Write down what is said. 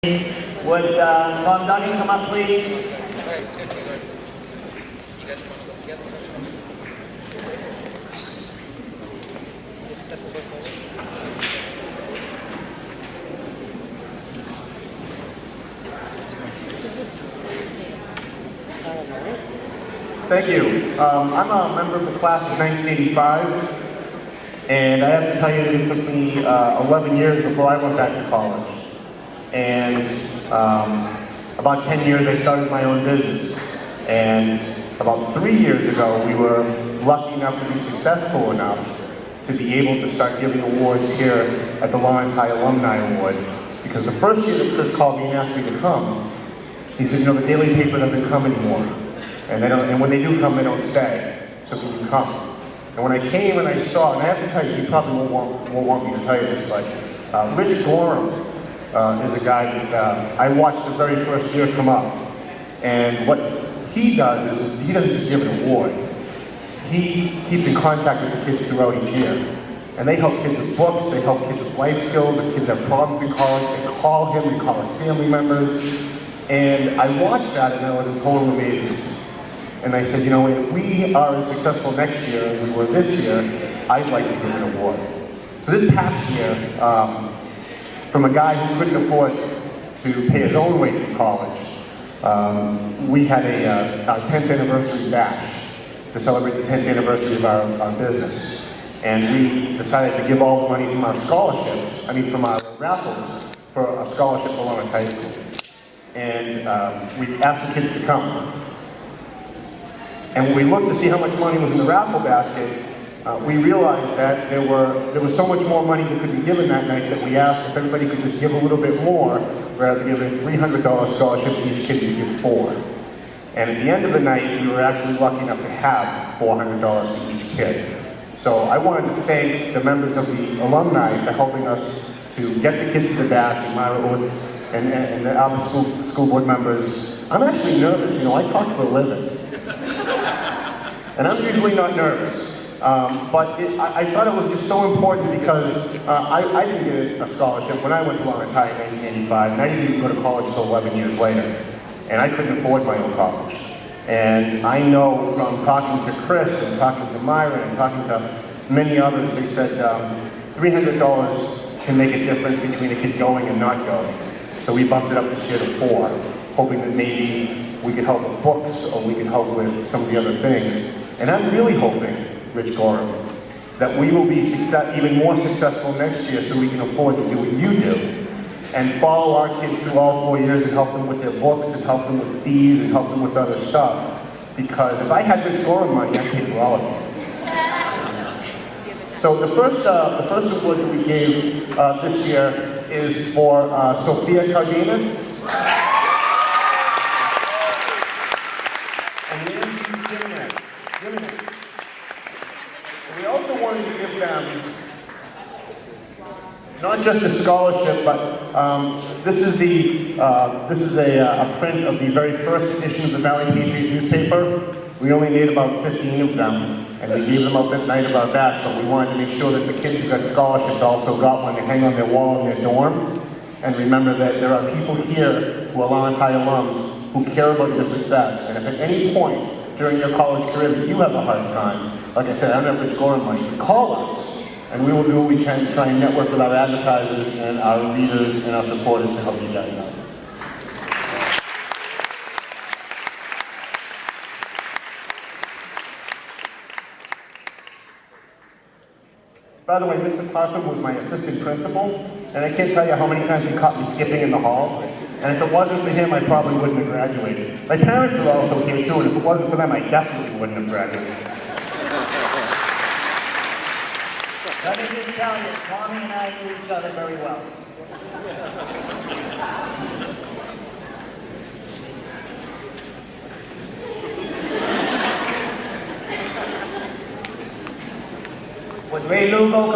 Would Tom Duggan come up, please? Thank you. I'm a member of the class of 1985, and I have to tell you that it took me 11 years before I went back to college. And about 10 years I started my own business. And about 3 years ago we were lucky enough to be successful enough to be able to start giving awards here at the Lawrence High Alumni Award. Because the first year that Chris called me and asked me to come, he said, you know, the daily paper doesn't come anymore. And when they do come, they don't stay. So can you come? And when I came and I saw, and I have to tell you, you probably won't want me to tell you this, but Rich Gorham is a guy that I watched the very first year come up. And what he does is, he doesn't just give an award. He keeps in contact with the kids throughout each year. And they help kids with books, they help kids with life skills, if kids have problems in college, they call him, they call his family members. And I watched that and I was in total amazement. And I said, you know, if we are as successful next year as we were this year, I'd like to give an award. So this past year, from a guy who couldn't afford to pay his own way through college, we had our 10th anniversary bash to celebrate the 10th anniversary of our business. And we decided to give all the money from our scholarships, from our raffles, for a scholarship for Lawrence High School. And we asked the kids to come. And when we looked to see how much money was in the raffle basket, we realized that there was so much more money that could be given that night that we asked if everybody could just give a little bit more, rather than give a $300 scholarship to each kid, we could give $400. And at the end of the night, we were actually lucky enough to have $400 to each kid. So I wanted to thank the members of the alumni for helping us to get the kids to the bash, and the other school board members. I'm actually nervous, you know, I talk for a living. And I'm usually not nervous, but I thought it was just so important because I didn't get a scholarship when I went to Lawrence High in 1985, and I didn't even go to college until 11 years later. And I couldn't afford my own college. And I know from talking to Chris and talking to Myra and talking to many others, they said $300 can make a difference between a kid going and not going. So we bumped it up this year to $400, hoping that maybe we could help with books or we could help with some of the other things. And I'm really hoping, Rich Gorham, that we will be even more successful next year so we can afford to do what you do and follow our kids through all 4 years and help them with their books and help them with fees and help them with other stuff. Because if I had Rich Gorham money, I'd pay for all of it. So the first award that we gave this year is for Sophia Cardenas. We also wanted to give them not just a scholarship, but this is a print of the very first edition of the Valley Patriot newspaper. We only made about 15 of them, and we gave them out that night of our bash, but we wanted to make sure that the kids who got scholarships also got one to hang on their wall in their dorm. And remember that there are people here who are Lawrence High alums who care about your success. And if at any point during your college career that you have a hard time, like I said, I don't have Rich Gorham money, call us, and we will do what we can to try and network with our advertisers and our readers and our supporters to help you guys out. By the way, Mr. Partham was my assistant principal, and I can't tell you how many times he caught me skipping in the hall. And if it wasn't for him, I probably wouldn't have graduated. My parents are also here too, and if it wasn't for them, I definitely wouldn't have graduated. Let me just tell you, Tommy and I knew each other very well. Would Ray Lugo